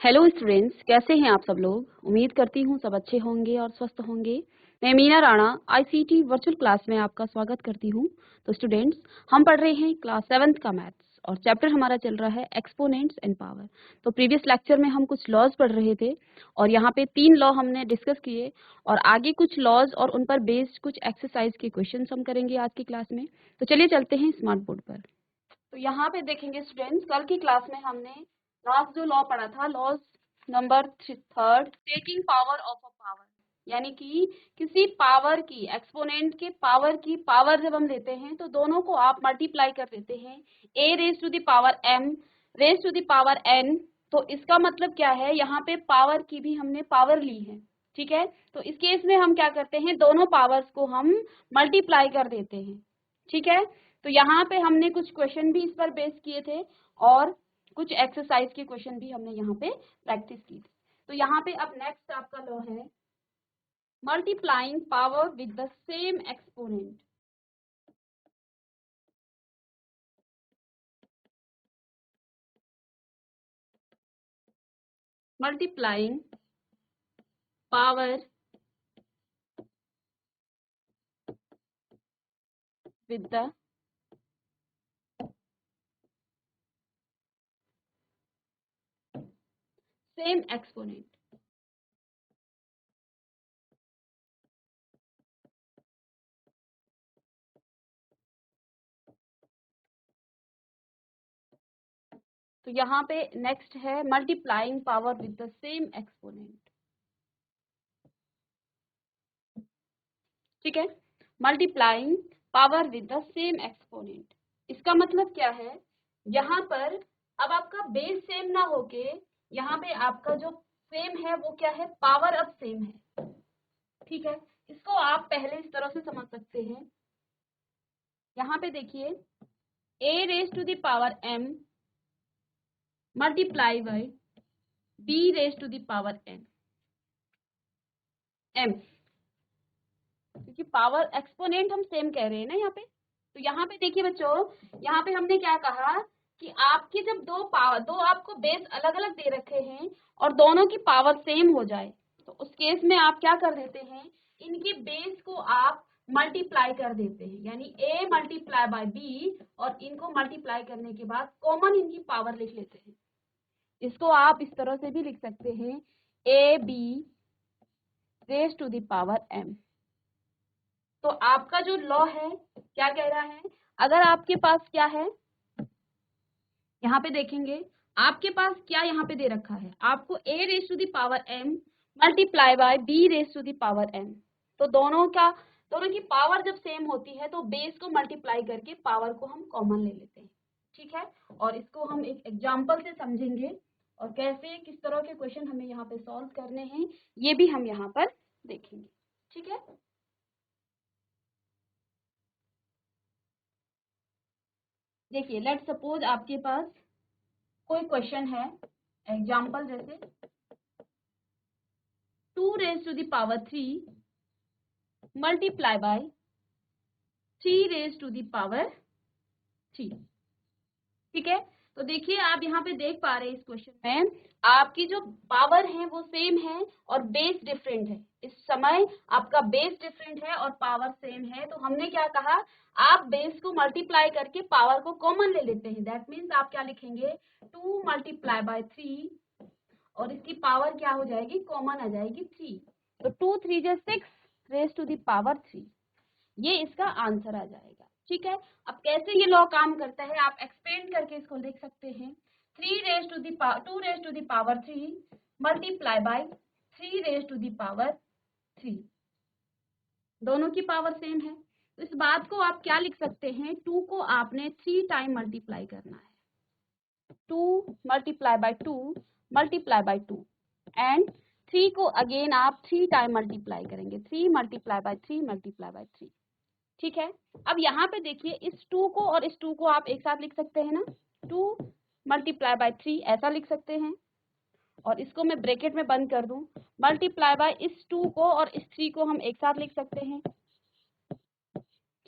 Hello students, कैसे हैं आप सब लोग। उम्मीद करती हूँ सब अच्छे होंगे और स्वस्थ होंगे। मैं Meena Rana ICT virtual class में आपका स्वागत करती हूँ। तो स्टूडेंट्स, हम पढ़ रहे हैं क्लास 7th का मैथ्स और चैप्टर हमारा चल रहा है एक्सपोनेंट्स एंड पावर। तो प्रीवियस लेक्चर में हम कुछ लॉज पढ़ रहे थे और यहाँ पे 3 लॉ हमने डिस्कस किए और आगे कुछ लॉज और उन पर बेस्ड कुछ एक्सरसाइज के क्वेश्चन हम करेंगे आज की क्लास में। तो चलिए चलते हैं स्मार्ट बोर्ड पर। तो यहाँ पे देखेंगे स्टूडेंट्स, कल की क्लास में हमने लास्ट जो लॉ पढ़ा था, laws number 3 taking power of a power, यानी कि किसी पावर की, एक्सपोनेंट के पावर की पावर जब हम लेते हैं तो दोनों को आप मल्टीप्लाई कर देते हैं a raise to the power m raise to the power n। तो इसका मतलब क्या है, यहाँ पे पावर की भी हमने पावर ली है, ठीक है। तो इस केस में हम क्या करते हैं, दोनों पावर्स को हम मल्टीप्लाई कर देते हैं, ठीक है। तो यहाँ पे हमने कुछ क्वेश्चन भी इस पर बेस किए थे और कुछ एक्सरसाइज के क्वेश्चन भी हमने यहाँ पे प्रैक्टिस की थी। तो यहाँ पे अब नेक्स्ट आपका लॉ है multiplying power with the same exponent. Multiplying power with the same exponent. तो यहाँ पे नेक्स्ट है multiplying power with the same exponent, ठीक है। Multiplying power with the same exponent, इसका मतलब क्या है, यहाँ पर अब आपका बेस सेम ना होके यहाँ पे आपका जो सेम है वो क्या है, पावर अब सेम है, ठीक है। इसको आप पहले इस तरह से समझ सकते हैं। यहाँ पे देखिए a raise to the power m multiply by b raise to the power n m, क्योंकि पावर एक्सपोनेंट हम सेम कह रहे हैं ना यहाँ पे। तो यहाँ पे देखिए बच्चों, यहाँ पे हमने क्या कहा कि आपकी जब दो आपको बेस अलग अलग दे रखे हैं और दोनों की पावर सेम हो जाए तो उस केस में आप क्या कर देते हैं, इनकी बेस को आप मल्टीप्लाई कर देते हैं, यानी a मल्टीप्लाई बाय b और इनको मल्टीप्लाई करने के बाद कॉमन इनकी पावर लिख लेते हैं। इसको आप इस तरह से भी लिख सकते हैं ab raise to the power m। तो आपका जो लॉ है क्या कह रहा है, अगर आपके पास क्या है, यहाँ पे देखेंगे आपके पास क्या यहाँ पे दे रखा है, आपको a raise to the power m multiply by b raise to the power n। तो दोनों की पावर जब सेम होती है तो बेस को मल्टीप्लाई करके पावर को हम कॉमन ले लेते हैं, ठीक है। और इसको हम एक एग्जाम्पल से समझेंगे और कैसे किस तरह के क्वेश्चन हमें यहाँ पे सॉल्व करने हैं ये भी हम यहाँ पर देखेंगे, ठीक है। देखिए लेट सपोज आपके पास कोई क्वेश्चन है, एग्जाम्पल जैसे 2 raise to the power 3 multiply by 3 raise to the power 3, ठीक है। तो देखिए आप यहाँ पे देख पा रहे हैं इस क्वेश्चन में आपकी जो पावर है वो सेम है और बेस डिफरेंट है। इस समय आपका बेस डिफरेंट है और पावर सेम है, तो हमने क्या कहा, आप बेस को मल्टीप्लाई करके पावर को कॉमन ले लेते हैं। दैट मीन्स आप क्या लिखेंगे, 2 मल्टीप्लाई बाय 3 और इसकी पावर क्या हो जाएगी, कॉमन आ जाएगी 3। तो 2 3 जा 6 रेज टू द पावर 3, ये इसका आंसर आ जाएगा, ठीक है। अब कैसे ये लॉ काम करता है आप एक्सपेंड करके इसको लिख सकते हैं, 2 raise to the power 3 multiply by 3 raise to the power 3, दोनों की पावर सेम है। तो इस बात को आप क्या लिख सकते हैं, 2 को आपने 3 टाइम मल्टीप्लाई करना है, 2 multiply by 2 multiply by 2 and 3 को अगेन आप 3 टाइम मल्टीप्लाई करेंगे, 3 मल्टीप्लाई बाय 3 मल्टीप्लाई बाय 3, ठीक है। अब यहाँ पे देखिए इस 2 को और इस 2 को आप एक साथ लिख सकते हैं ना, 2 मल्टीप्लाई बाय 3 ऐसा लिख सकते हैं और इसको मैं ब्रैकेट में बंद कर दूं, मल्टीप्लाई बाय इस 2 को और इस 3 को हम एक साथ लिख सकते हैं,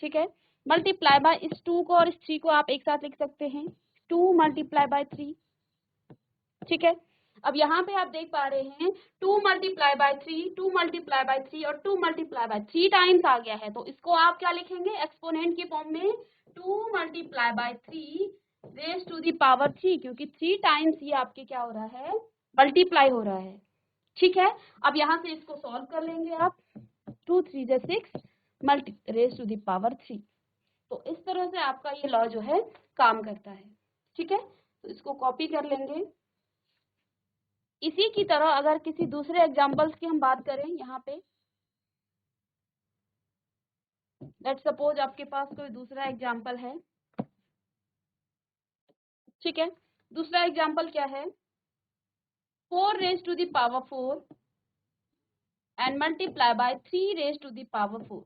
ठीक है। मल्टीप्लाई बाय इस 2 को और इस 3 को आप एक साथ लिख सकते हैं, 2 मल्टीप्लाई बाय 3, ठीक है। अब यहाँ पे आप देख पा रहे हैं 2 मल्टीप्लाई बाय 3, 2 मल्टीप्लाई बाय 3 और 2 मल्टीप्लाई बाय 3 टाइम्स आ गया है, तो इसको आप क्या लिखेंगे एक्सपोनेंट के फॉर्म में 2 multiply by 3 raise to the power 3, क्योंकि 3 टाइम्स ये आपके क्या हो रहा है मल्टीप्लाई हो रहा है। ठीक है, अब यहाँ से इसको सॉल्व कर लेंगे आप, 2 3 जा 6 multi raise to the power 3। तो इस तरह से आपका ये लॉ जो है काम करता है। ठीक है, तो इसको कॉपी कर लेंगे। इसी की तरह अगर किसी दूसरे एग्जांपल्स की हम बात करें, यहाँ पे लेट्स सपोज आपके पास कोई दूसरा एग्जांपल है। ठीक है, दूसरा एग्जांपल क्या है, 4 raise to the power 4 and multiply by 3 raise to the power 4।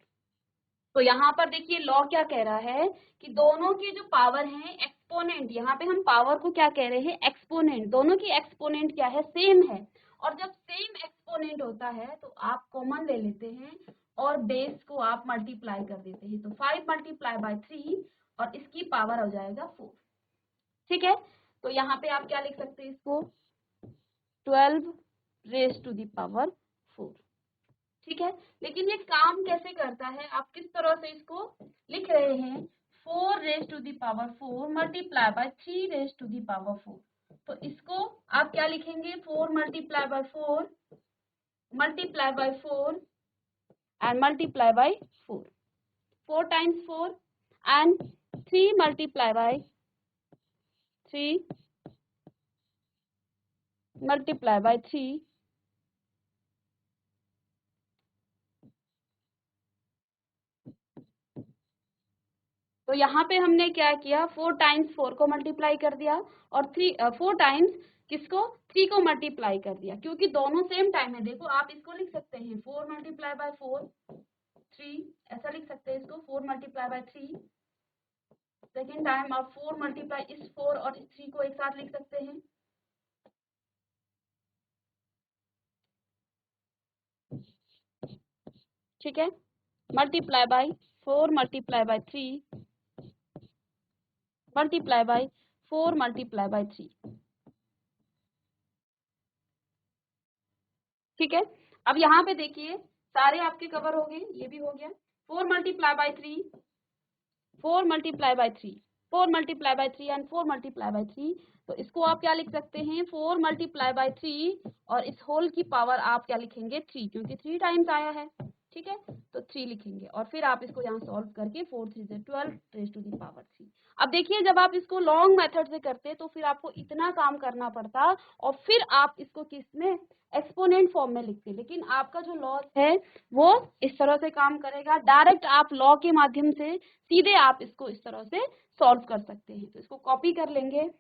तो यहाँ पर देखिए लॉ क्या कह रहा है कि दोनों की जो पावर है एक्सपोनेंट, यहाँ पे हम पावर को क्या कह रहे हैं एक्सपोनेंट, दोनों की एक्सपोनेंट क्या है सेम है। और जब सेम एक्सपोनेंट होता है तो आप कॉमन ले लेते हैं और बेस को आप मल्टीप्लाई कर देते हैं। तो 5 मल्टीप्लाई बाय 3 और इसकी पावर हो जाएगा 4। ठीक है, तो यहाँ पे आप क्या लिख सकते हैं इसको 12 रेज टू दी पावर 4। ठीक है, लेकिन ये काम कैसे करता है, आप किस तरह से इसको लिख रहे हैं 4 raise to the power 4 multiply by 3 raise to the power 4। तो इसको आप क्या लिखेंगे 4 multiply by 4 multiply by 4 and multiply by 4, 4 times 4 and 3 multiply by 3 multiply by 3 तो यहाँ पे हमने क्या किया 4 टाइम्स 4 को मल्टीप्लाई कर दिया और 4 टाइम्स किसको 3 को मल्टीप्लाई कर दिया, क्योंकि दोनों सेम टाइम है। देखो आप इसको लिख सकते हैं 4 मल्टीप्लाई बाय 4 3, ऐसा लिख सकते हैं इसको 4 मल्टीप्लाई बाय 3 सेकेंड टाइम, आप 4 मल्टीप्लाई इस 4 और इस 3 को एक साथ लिख सकते हैं। ठीक है, multiply by 4 multiply by 3 multiply by 4 multiply by 3। ठीक है, अब यहाँ पे देखिए सारे आपके कवर हो गए, ये भी हो गया 4 multiply by 3 4 multiply by 3 4 multiply by 3 and 4 multiply by 3। तो इसको आप क्या लिख सकते हैं 4 मल्टीप्लाई बाय 3 और इस होल की पावर आप क्या लिखेंगे 3, क्योंकि 3 टाइम्स आया है। ठीक है, तो 3 लिखेंगे और फिर आप इसको यहाँ सॉल्व करके 4 3 से 12 रेज टू दी पावर 3। अब देखिए जब आप इसको लॉन्ग मेथड से करते तो फिर आपको इतना काम करना पड़ता और फिर आप इसको किस में एक्सपोनेंट फॉर्म में लिखते, लेकिन आपका जो लॉ है वो इस तरह से काम करेगा, डायरेक्ट आप लॉ के माध्यम से सीधे आप इसको इस तरह से सॉल्व कर सकते हैं। तो इसको कॉपी कर लेंगे।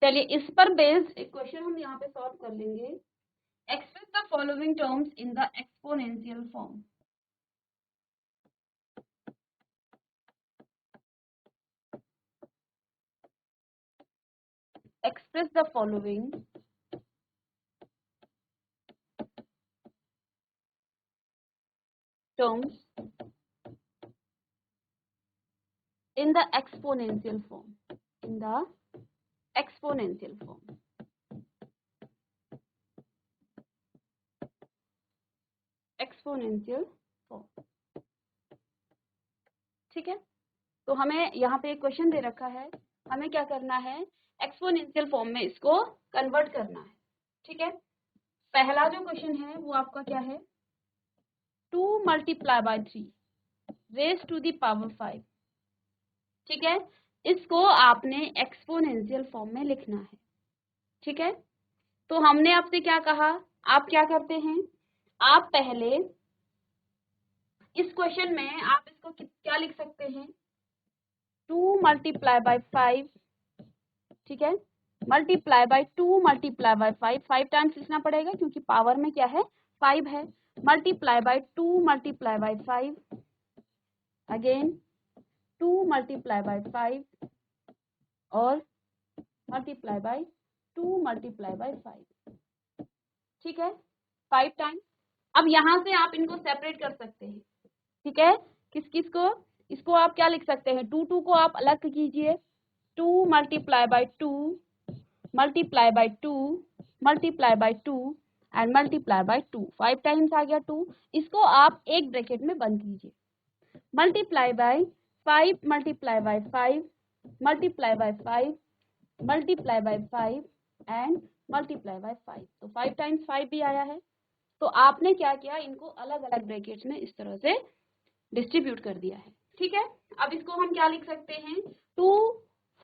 चलिए इस पर बेस्ड एक क्वेश्चन हम यहाँ पे सॉल्व कर लेंगे। Express the following terms in the exponential form. Express the following terms in the exponential form, in the exponential form। Exponential form. ठीक है, तो हमें यहाँ पे एक क्वेश्चन दे रखा है, हमें क्या करना है एक्सपोनेंशियल फॉर्म में इसको कन्वर्ट करना है। ठीक है, पहला जो क्वेश्चन है वो आपका क्या है 2 multiply by 3 raise to the power 5। ठीक है, इसको आपने एक्सपोनेंशियल फॉर्म में लिखना है। ठीक है, तो हमने आपसे क्या कहा, आप क्या करते हैं आप पहले इस क्वेश्चन में आप इसको क्या लिख सकते हैं 2 मल्टीप्लाई बाय 5। ठीक है, multiply by 2 multiply by 5, 5 times लिखना पड़ेगा क्योंकि पावर में क्या है 5 है। Multiply by 2 multiply by 5 again 2 multiply by 5 और मल्टीप्लाई बाय 2 मल्टीप्लाई बाय 5, ठीक है, 5 टाइम्स। अब यहाँ से आप इनको सेपरेट कर सकते हैं, ठीक है, किस किस को, इसको आप क्या लिख सकते हैं, 2 को आप अलग कीजिए, 2 multiply by 2 multiply by 2 multiply by 2 and multiply by 2, 5 times आ गया 2, इसको आप एक ब्रैकेट में बंद कीजिए, multiply by 5 multiply by 5 multiply by 5 multiply by 5 and multiply by 5, तो 5 टाइम्स 5 भी आया है। तो आपने क्या किया, इनको अलग अलग ब्रैकेट्स में इस तरह से डिस्ट्रीब्यूट कर दिया है, ठीक है। अब इसको हम क्या लिख सकते हैं, 2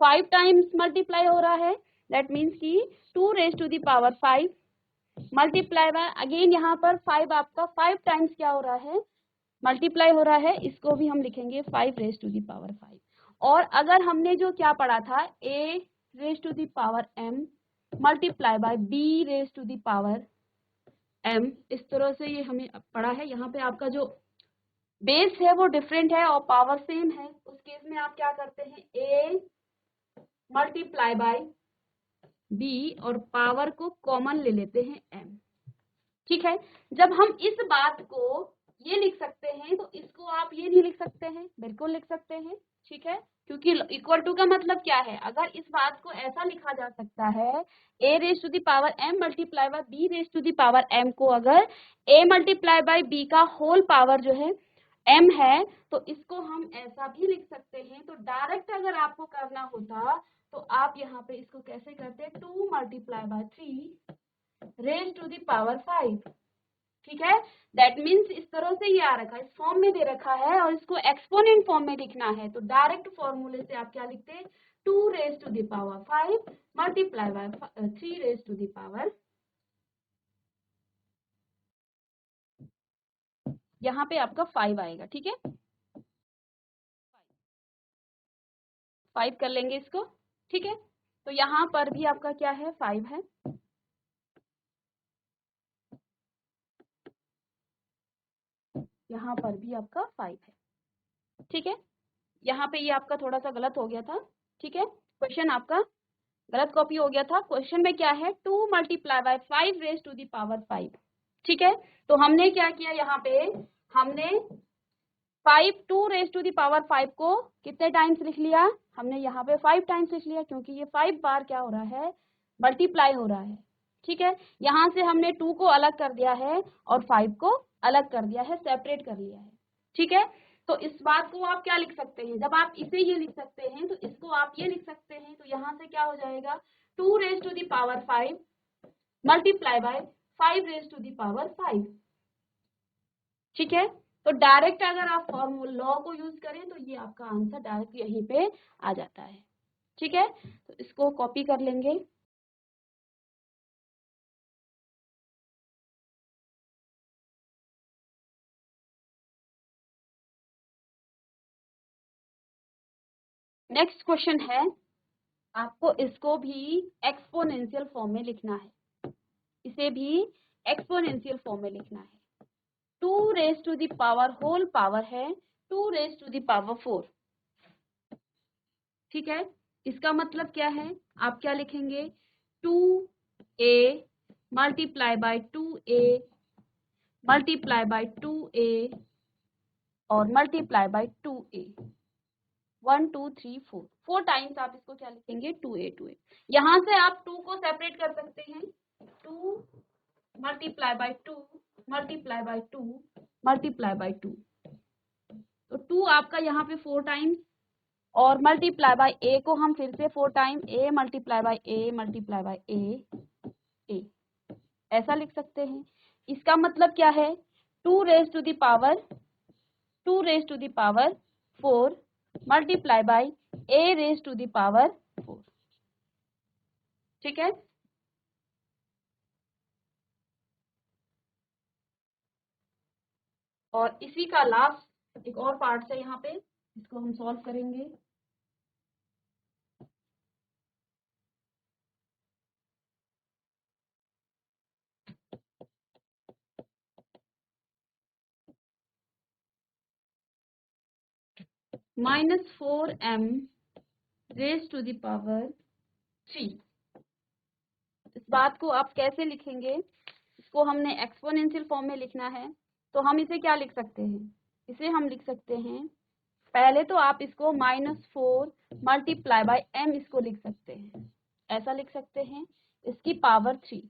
5 टाइम्स मल्टीप्लाई हो रहा है, दैट मीन्स कि 2 raise to the power 5 multiply by, again यहाँ पर 5 आपका 5 टाइम्स क्या हो रहा है, मल्टीप्लाई हो रहा है, इसको भी हम लिखेंगे 5 रेज टू द पावर 5। और अगर हमने जो क्या पढ़ा था, a raise to the power m multiply by b raise to the power m, इस तरह से ये हमें पढ़ा है। यहाँ पे आपका जो बेस है वो डिफरेंट है और पावर सेम है, उस केस में आप क्या करते हैं, a मल्टीप्लाई बाय b और पावर को कॉमन ले लेते हैं m, ठीक है। जब हम इस बात को ये लिख सकते हैं तो इसको आप ये नहीं लिख सकते हैं, बिल्कुल लिख सकते हैं, ठीक है, क्योंकि इक्वल टू का मतलब क्या है, अगर इस बात को ऐसा लिखा जा सकता है, a raise to the power m multiply by b raise to the power m को अगर a मल्टीप्लाई बाय b का होल पावर जो है m है, तो इसको हम ऐसा भी लिख सकते हैं। तो डायरेक्ट अगर आपको करना होता तो आप यहाँ पे इसको कैसे करते, 2 multiply by 3 raise to the power 5, ठीक है, दैट मीन्स इस तरह से ये आ रखा है, इस फॉर्म में दे रखा है और इसको एक्सपोनेंट फॉर्म में लिखना है, तो डायरेक्ट फॉर्मूले से आप क्या लिखते हैं, 2 raise to the power 5 multiply by 3 raise to the power, यहाँ पे आपका 5 आएगा, ठीक है, 5 कर लेंगे इसको, ठीक है। तो यहाँ पर भी आपका क्या है, 5 है, यहाँ पर भी आपका 5 है, ठीक है। यहाँ पे ये आपका थोड़ा सा गलत हो गया था, ठीक है, क्वेश्चन आपका गलत कॉपी हो गया था। क्वेश्चन में क्या है, 2 multiply by 5 raise to the power 5, ठीक है। तो हमने क्या किया, यहाँ पे हमने 5 2 रेज टू द पावर 5 को कितने टाइम्स लिख लिया, हमने यहाँ पे 5 टाइम्स लिख लिया, क्योंकि ये 5 बार क्या हो रहा है, मल्टीप्लाई हो रहा है, ठीक है। यहाँ से हमने 2 को अलग कर दिया है और 5 को अलग कर दिया है, सेपरेट कर लिया है, ठीक है। तो इस बात को आप क्या लिख सकते हैं, जब आप इसे ये लिख सकते हैं तो इसको आप ये लिख सकते हैं, तो यहाँ से क्या हो जाएगा, 2 raise to the power 5 multiply by 5 raise to the power 5, ठीक है। तो डायरेक्ट अगर आप फॉर्मूला लॉ को यूज करें तो ये आपका आंसर डायरेक्ट यहीं पे आ जाता है, ठीक है। तो इसको कॉपी कर लेंगे, नेक्स्ट क्वेश्चन है, आपको इसको भी एक्सपोनेंशियल फॉर्म में लिखना है, इसे भी एक्सपोनेंशियल फॉर्म में लिखना है, 2 raise to the power whole power है 2 रेज टू द पावर 4, ठीक है। इसका मतलब क्या है, आप क्या लिखेंगे, 2a multiply by 2a multiply by 2a और मल्टीप्लाई बाय 2a, 1 2 3 4, 4 टाइम्स आप इसको क्या लिखेंगे, 2a। यहाँ से आप 2 को सेपरेट कर सकते हैं, 2 multiply by 2 multiply by 2 multiply by 2, तो 2 आपका यहाँ पे 4 टाइम्स और मल्टीप्लाई बाय a को हम फिर से 4 time, a multiply by a multiply by a, ऐसा लिख सकते हैं। इसका मतलब क्या है, 2 raise to the power 4 multiply by a raise to the power 4, ठीक है। और इसी का लास्ट एक और पार्ट है यहाँ पे, इसको हम सॉल्व करेंगे। -4m raise to the power 3, बात को आप कैसे लिखेंगे, इसको हमने एक्सपोनेंशियल फॉर्म में लिखना है, तो हम इसे क्या लिख सकते हैं, इसे हम लिख सकते हैं, पहले तो आप इसको -4 मल्टीप्लाई बाय m इसको लिख सकते हैं, ऐसा लिख सकते हैं, इसकी पावर 3।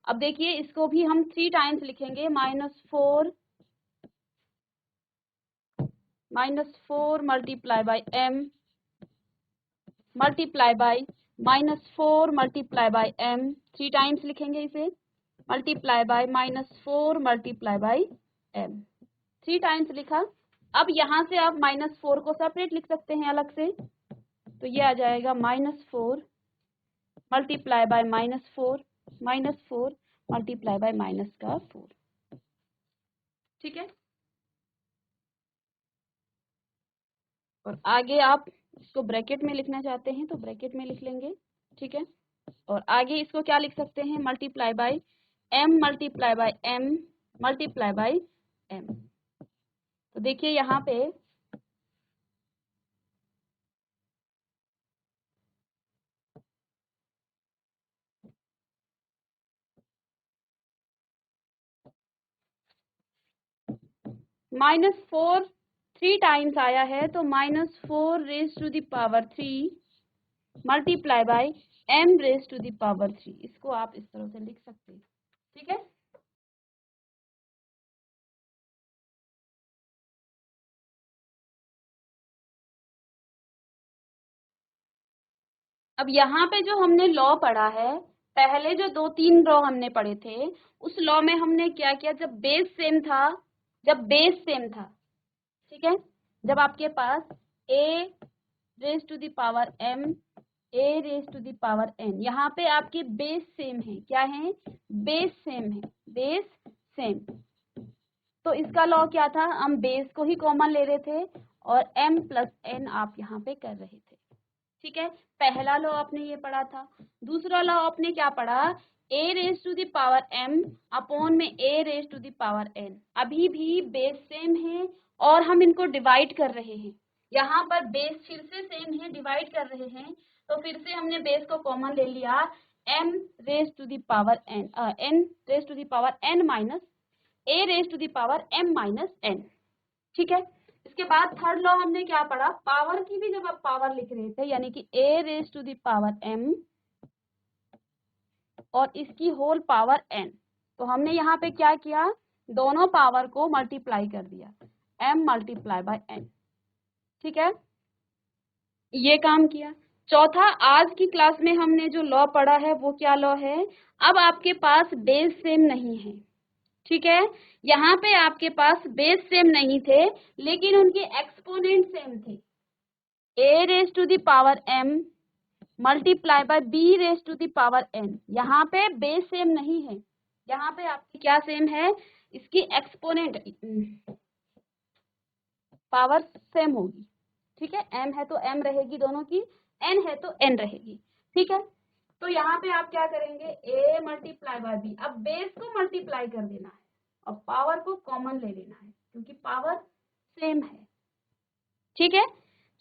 अब देखिए इसको भी हम 3 टाइम्स लिखेंगे, -4 multiply by m multiply by -4 multiply by m, 3 times लिखेंगे इसे, multiply by -4 multiply by m, 3 times लिखा। अब यहाँ से आप -4 को सेपरेट लिख सकते हैं अलग से, तो ये आ जाएगा -4 मल्टीप्लाई बाय -4 मल्टीप्लाई बाय -4, ठीक है। और आगे आप इसको ब्रैकेट में लिखना चाहते हैं तो ब्रैकेट में लिख लेंगे, ठीक है। और आगे इसको क्या लिख सकते हैं, multiply by m multiply by m multiply by m। तो देखिए यहाँ पे -4 3 टाइम्स आया है, तो -4 raise to the power 3 multiply by m raise to the power 3, इसको आप इस तरह से लिख सकते हैं, ठीक है। अब यहाँ पे जो हमने लॉ पढ़ा है, पहले जो 2-3 लॉ हमने पढ़े थे, उस लॉ में हमने क्या किया, जब बेस सेम था, ठीक है, जब आपके पास a raise to the power m a raise to the power n, यहाँ पे आपके बेस सेम है, क्या है, बेस सेम है, बेस सेम। तो इसका लॉ क्या था, हम बेस को ही कॉमन ले रहे थे और m प्लस n आप यहाँ पे कर रहे थे, ठीक है। पहला लॉ आपने ये पढ़ा था। दूसरा लॉ आपने क्या पढ़ा, a raise to the power m upon में a raise to the power n, अभी भी बेस सेम है और हम इनको डिवाइड कर रहे हैं, यहाँ पर बेस फिर से सेम है, डिवाइड कर रहे हैं, तो फिर से हमने बेस को कॉमन ले लिया, m raise to the power n raise to the power n minus a raise to the power m minus n, ठीक है। इसके बाद थर्ड लॉ हमने क्या पढ़ा, पावर की भी जब आप पावर लिख रहे थे, यानी कि a raise to the power m और इसकी होल पावर n, तो हमने यहाँ पे क्या किया, दोनों पावर को मल्टीप्लाई कर दिया, m मल्टीप्लाई बाय n, ठीक है, ये काम किया। चौथा, आज की क्लास में हमने जो लॉ पढ़ा है वो क्या लॉ है, अब आपके पास बेस सेम नहीं है, ठीक है, यहाँ पे आपके पास बेस सेम नहीं थे लेकिन उनके एक्सपोनेंट सेम थे, a raise to the power m multiply by b raise to the power n, यहाँ पे बेस सेम नहीं है, यहाँ पे आपकी क्या सेम है, इसकी एक्सपोनेंट पावर सेम होगी, ठीक है, m है तो m रहेगी दोनों की, n है तो n रहेगी, ठीक है। तो यहाँ पे आप क्या करेंगे, a मल्टीप्लाई बाय b, अब बेस को मल्टीप्लाई कर देना है और पावर को कॉमन ले लेना है क्योंकि पावर सेम है, ठीक है।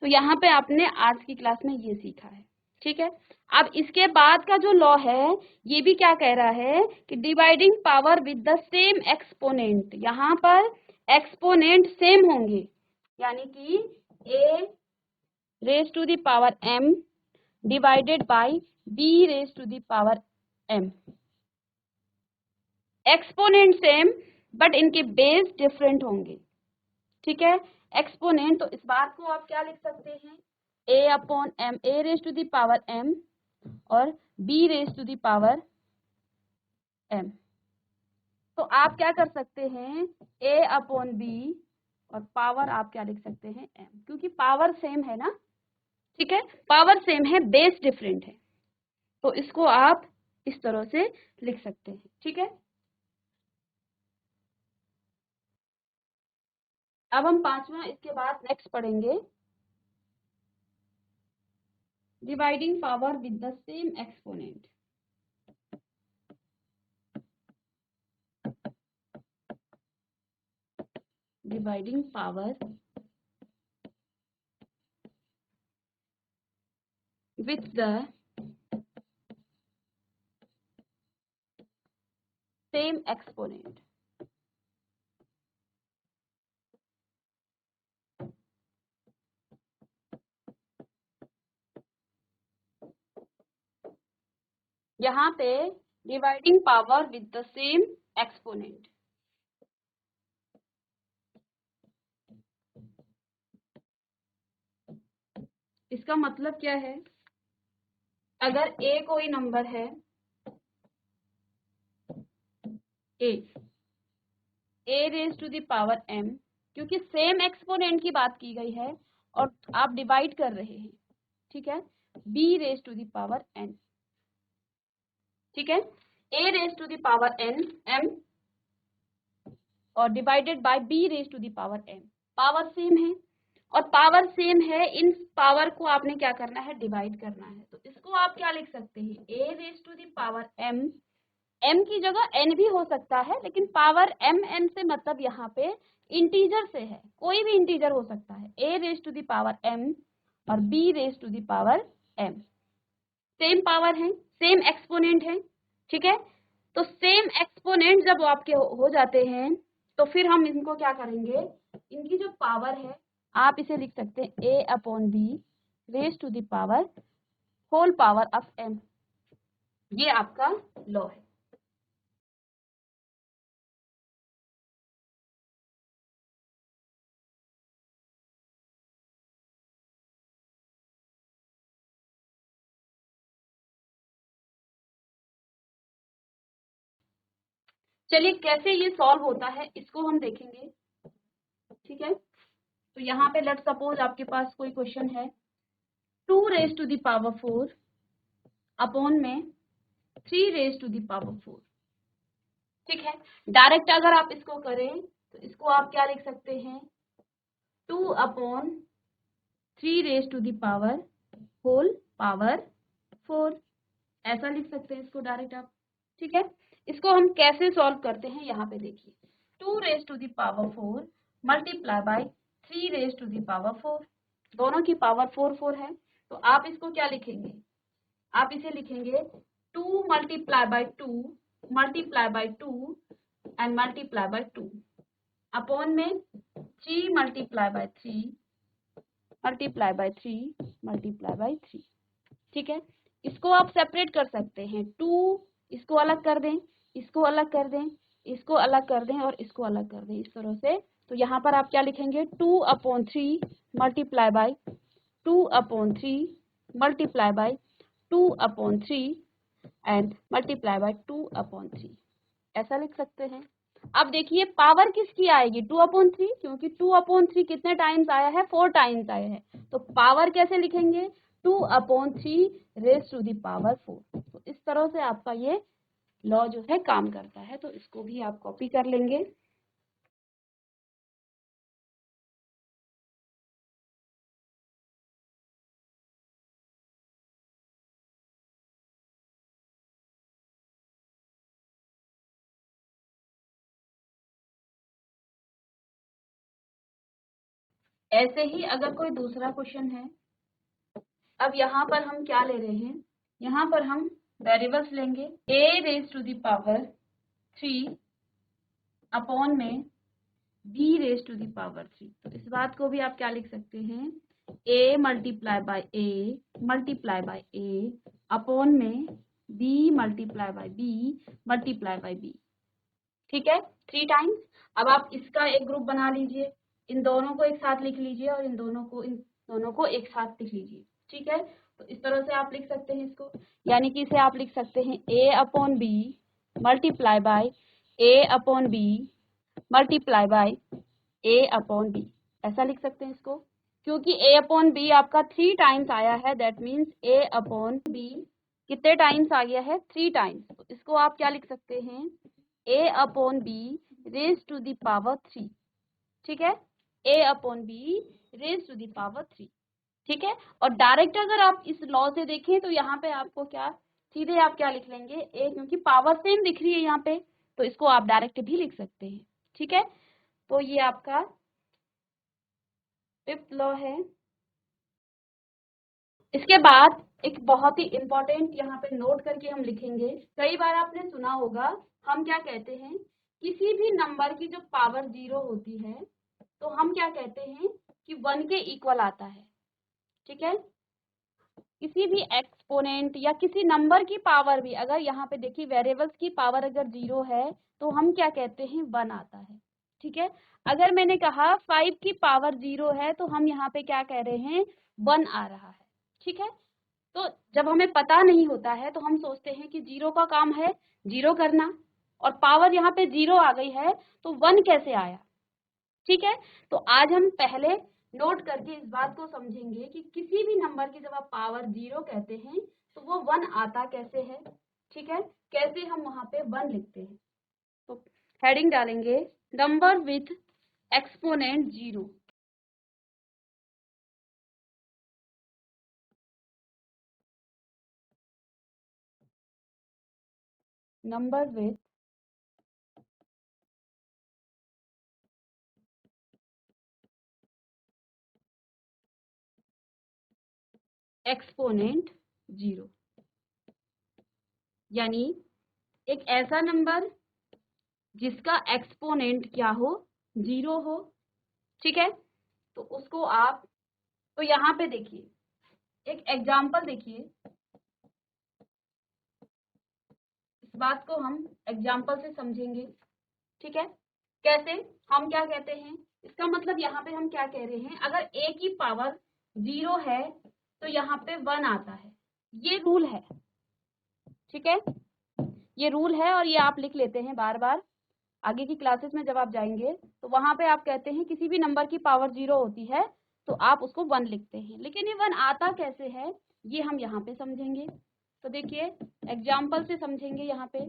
तो यहाँ पे आपने आज की क्लास में ये सीखा है, ठीक है। अब इसके बाद का जो लॉ है ये भी क्या कह रहा है कि dividing power with the same exponent, यहाँ पर एक्सपोनेंट सेम होंगे, यानी कि a raise to the power m divided by b raise to the power m, exponent same but इनके बेस डिफरेंट होंगे, ठीक है, एक्सपोनेंट। तो इस बात को आप क्या लिख सकते हैं, a upon m, a raise to the power m और b raise to the power m। तो आप क्या कर सकते हैं, a अपॉन b और पावर आप क्या लिख सकते हैं, m, क्योंकि पावर सेम है ना, ठीक है, पावर सेम है, बेस डिफरेंट है, तो इसको आप इस तरह से लिख सकते हैं, ठीक है। अब हम पांचवा इसके बाद नेक्स्ट पढ़ेंगे, dividing power with the same exponent, dividing power with the same exponent. यहाँ पे dividing power with the same exponent. इसका मतलब क्या है, अगर a कोई नंबर है, a raise to the power m, क्योंकि सेम एक्सपोनेंट की बात की गई है और आप डिवाइड कर रहे हैं, ठीक है, b raise to the power n, ठीक है, a raise to the power n m और divided by b raise to the power m। Power same है और पावर सेम है, इन पावर को आपने क्या करना है, डिवाइड करना है। तो इसको आप क्या लिख सकते हैं, a raise to the power m, m की जगह n भी हो सकता है, लेकिन पावर m से मतलब यहाँ पे इंटीजर से है, कोई भी इंटीजर हो सकता है, a raise to the power m और b raise to the power m। Same power है, सेम एक्सपोनेंट है, ठीक है। तो सेम एक्सपोनेंट जब आपके हो जाते हैं तो फिर हम इनको क्या करेंगे, इनकी जो पावर है आप इसे लिख सकते हैं a upon B raise to the power whole power of m। ये आपका लॉ है। चलिए कैसे ये सॉल्व होता है इसको हम देखेंगे, ठीक है। तो यहाँ पे लेट सपोज आपके पास कोई क्वेश्चन है, 2 raise to the power 4 upon में 3 रेज टू द पावर 4, ठीक है। डायरेक्ट अगर आप इसको करें तो इसको आप क्या लिख सकते हैं, 2 upon 3 raise to the power whole power 4, ऐसा लिख सकते हैं इसको डायरेक्ट आप, ठीक है। इसको हम कैसे सॉल्व करते हैं, यहाँ पे देखिए, 2 raise to the power 4 multiply by 3 raise to the power 4, दोनों की पावर 4 है। तो आप इसको क्या लिखेंगे, आप इसे लिखेंगे 2 multiply by 2 multiply by 2 and multiply by 2 upon में 3 multiply by 3 multiply by 3 multiply by 3, ठीक है। इसको आप सेपरेट कर सकते हैं, 2 इसको अलग कर दें, इसको अलग कर दें, इसको अलग कर दें और इसको अलग कर दें, इस तरह से। तो यहाँ पर आप क्या लिखेंगे, 2 upon 3 multiply by 2 upon 3 multiply by 2 upon 3 and multiply by 2 upon 3, ऐसा लिख सकते हैं। अब देखिए पावर किसकी आएगी, 2 अपॉन 3, क्योंकि 2 अपॉन 3 कितने टाइम्स आया है, 4 टाइम्स आया है। तो पावर कैसे लिखेंगे, 2 upon 3 raise to the power 4। तो इस तरह से आपका ये लॉ जो है काम करता है। तो इसको भी आप कॉपी कर लेंगे। ऐसे ही अगर कोई दूसरा क्वेश्चन है, अब यहाँ पर हम क्या ले रहे हैं, यहाँ पर हम वेरिएबल्स लेंगे, a raise to the power 3 upon में b raise to the power 3। तो इस बात को भी आप क्या लिख सकते हैं, a multiply by a multiply by a upon में b multiply by b multiply by b, ठीक है, 3 टाइम्स। अब आप इसका एक ग्रुप बना लीजिए, इन दोनों को एक साथ लिख लीजिए और इन दोनों को एक साथ लिख लीजिए, ठीक है। तो इस तरह से आप लिख सकते हैं इसको, यानी कि इसे आप लिख सकते हैं a upon B multiply by a upon B multiply by a upon B, ऐसा लिख सकते हैं इसको। क्योंकि a अपॉन बी आपका 3 टाइम्स आया है, that means a upon B कितने टाइम्स आ गया है, 3 टाइम्स। तो इसको आप क्या लिख सकते हैं, a upon B raise to the power 3, ठीक है, a upon B raise to the power 3, ठीक है। और डायरेक्ट अगर आप इस लॉ से देखें तो यहाँ पे आपको क्या, सीधे आप क्या लिख लेंगे, a, क्योंकि पावर सेम दिख रही है यहाँ पे, तो इसको आप डायरेक्ट भी लिख सकते हैं, ठीक है। तो ये आपका 5th लॉ है। इसके बाद एक बहुत ही इंपॉर्टेंट यहाँ पे नोट करके हम लिखेंगे। कई बार आपने सुना होगा, हम क्या कहते हैं, किसी भी नंबर की जो पावर 0 होती है तो हम क्या कहते हैं कि 1 के इक्वल आता है। ठीक है, किसी भी एक्सपोनेंट या किसी नंबर की पावर भी, अगर यहाँ पे देखिए वेरिएबल्स की पावर अगर 0 है तो हम क्या कहते हैं, 1 आता है। ठीक है, अगर मैंने कहा 5 की पावर 0 है तो हम यहाँ पे क्या कह रहे हैं, 1 आ रहा है। ठीक है, तो जब हमें पता नहीं होता है तो हम सोचते हैं कि 0 का काम है 0 करना, और पावर यहाँ पे 0 आ गई है तो 1 कैसे आया। ठीक है, तो आज हम पहले नोट करके इस बात को समझेंगे कि किसी भी नंबर की जब आप पावर 0 कहते हैं तो वो 1 आता कैसे है। ठीक है, कैसे हम वहां पे 1 लिखते हैं। तो हेडिंग डालेंगे number with exponent 0। Number with exponent 0, यानी एक ऐसा नंबर जिसका एक्सपोनेंट क्या हो, 0 हो। ठीक है, तो उसको आप, तो यहाँ पे देखिए एक एग्जाम्पल देखिए, इस बात को हम एग्जाम्पल से समझेंगे। ठीक है, कैसे, हम क्या कहते हैं, इसका मतलब यहाँ पे हम क्या कह रहे हैं, अगर a की पावर 0 है तो यहाँ पे 1 आता है, ये रूल है। ठीक है, ये रूल है और ये आप लिख लेते हैं बार बार। आगे की क्लासेस में जब आप जाएंगे तो वहां पे आप कहते हैं किसी भी नंबर की पावर 0 होती है तो आप उसको 1 लिखते हैं, लेकिन ये 1 आता कैसे है ये हम यहाँ पे समझेंगे। तो देखिए एग्जाम्पल से समझेंगे। यहाँ पे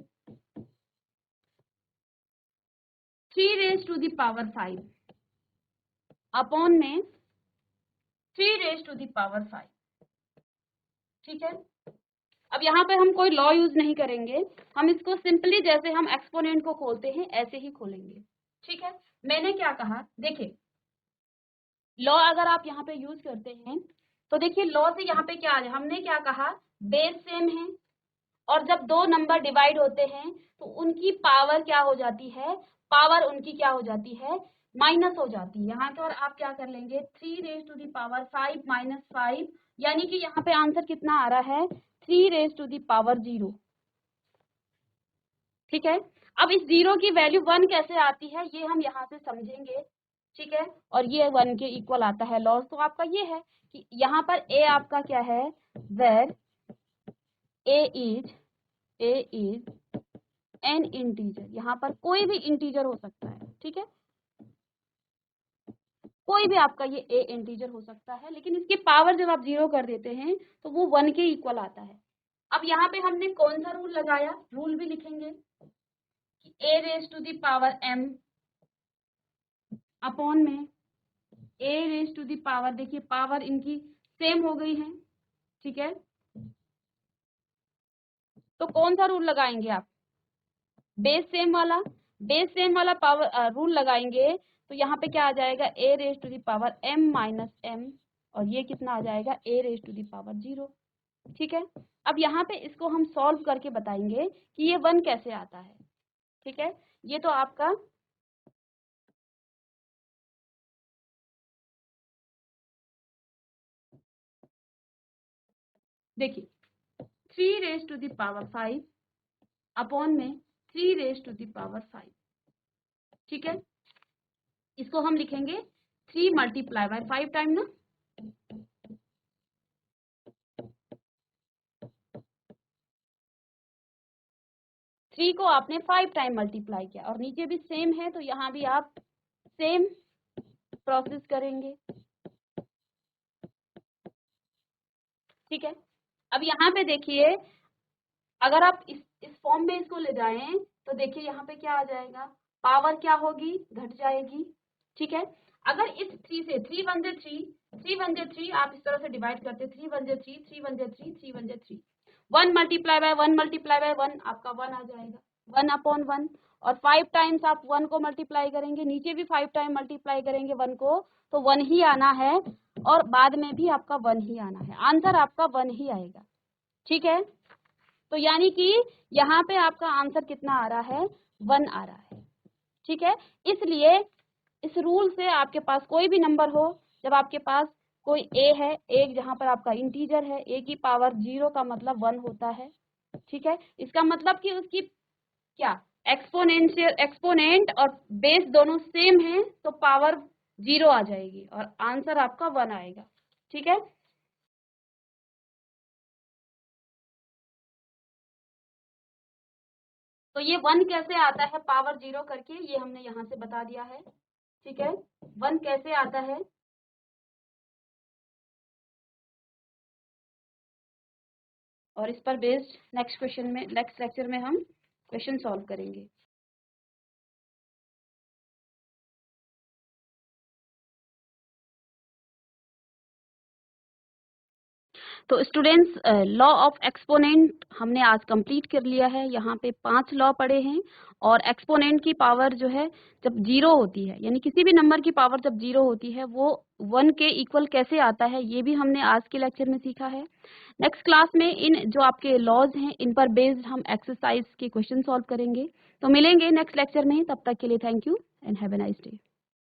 3 raise to the power 5 upon में 3 रेज टू द पावर 5। ठीक है, अब यहाँ पे हम कोई लॉ यूज नहीं करेंगे, हम इसको सिंपली जैसे हम एक्सपोनेंट को खोलते हैं ऐसे ही खोलेंगे। ठीक है, मैंने क्या कहा, देखिए लॉ अगर आप यहाँ पे यूज करते हैं तो देखिए लॉ से यहाँ पे क्या आ जाए, हमने क्या कहा, बेस सेम है और जब दो नंबर डिवाइड होते हैं तो उनकी पावर क्या हो जाती है, पावर उनकी क्या हो जाती है, माइनस हो जाती है। यहाँ पर आप क्या कर लेंगे, 3 raise to the power 5 minus 5, यानी कि यहाँ पे आंसर कितना आ रहा है, 3 रेज टू दी पावर 0। ठीक है, अब इस 0 की वैल्यू 1 कैसे आती है ये हम यहाँ से समझेंगे। ठीक है, और ये 1 के इक्वल आता है लॉस। तो आपका ये है कि यहाँ पर a आपका क्या है, where a is an integer, यहाँ पर कोई भी इंटीजर हो सकता है। ठीक है, कोई भी आपका ये a इंटीजर हो सकता है, लेकिन इसकी पावर जब आप 0 कर देते हैं तो वो 1 के इक्वल आता है। अब यहाँ पे हमने कौन सा रूल लगाया, रूल भी लिखेंगे कि a raise to the power m upon में a raise to the power, देखिए पावर इनकी सेम हो गई है। ठीक है, तो कौन सा रूल लगाएंगे आप, बेस सेम वाला पावर रूल लगाएंगे। तो यहाँ पे क्या आ जाएगा, a raise to the power m माइनस m, और ये कितना आ जाएगा, a raise to the power 0। ठीक है, अब यहाँ पे इसको हम सॉल्व करके बताएंगे कि ये 1 कैसे आता है। ठीक है, ये तो आपका देखिए 3 raise to the power 5 upon में 3 रेज टू दी पावर 5। ठीक है, इसको हम लिखेंगे 3 मल्टीप्लाई बाय 5 टाइम ना, थ्री को आपने 5 टाइम मल्टीप्लाई किया और नीचे भी सेम है तो यहाँ भी आप सेम प्रोसेस करेंगे। ठीक है, अब यहाँ पे देखिए अगर आप इस फॉर्म में इसको ले जाएं तो देखिए यहाँ पे क्या आ जाएगा, पावर क्या होगी, घट जाएगी। ठीक है, अगर इस 3 से 3 1 जे 3, 3 1 जे 3 आप इस तरह से डिवाइड करते, 3 1 जे 3, 3 1 जे 3, 3 1 जे 3, 1 मल्टीप्लाई बाय 1 मल्टीप्लाई बाय 1 आपका 1 आ जाएगा, 1 अपॉन 1। और 5 टाइम्स आप 1 को मल्टीप्लाई करेंगे, नीचे भी 5 टाइम मल्टीप्लाई करेंगे 1 को, तो 1 ही आना है और बाद में भी आपका 1 ही आना है, आंसर आपका 1 ही आएगा। ठीक है, तो यानी कि यहाँ पे आपका आंसर कितना आ रहा है, 1 आ रहा है। ठीक है, इसलिए इस रूल से आपके पास कोई भी नंबर हो, जब आपके पास कोई ए है, एक जहां पर आपका इंटीजर है, ए की पावर 0 का मतलब 1 होता है। ठीक है, इसका मतलब कि उसकी क्या एक्सपोनेंट और बेस दोनों सेम है, तो पावर 0 आ जाएगी और आंसर आपका 1 आएगा। ठीक है, तो ये 1 कैसे आता है पावर 0 करके, ये हमने यहाँ से बता दिया है। ठीक है, 1 कैसे आता है, और इस पर बेस्ड नेक्स्ट क्वेश्चन में, नेक्स्ट लेक्चर में हम क्वेश्चन सॉल्व करेंगे। तो स्टूडेंट्स, लॉ ऑफ एक्सपोनेंट हमने आज कंप्लीट कर लिया है। यहाँ पे 5 लॉ पढ़े हैं, और एक्सपोनेंट की पावर जो है जब 0 होती है, यानी किसी भी नंबर की पावर जब 0 होती है, वो 1 के इक्वल कैसे आता है, ये भी हमने आज के लेक्चर में सीखा है। नेक्स्ट क्लास में इन जो आपके लॉज हैं, इन पर बेस्ड हम एक्सरसाइज के क्वेश्चन सॉल्व करेंगे। तो मिलेंगे नेक्स्ट लेक्चर में, तब तक के लिए thank you and have a nice day.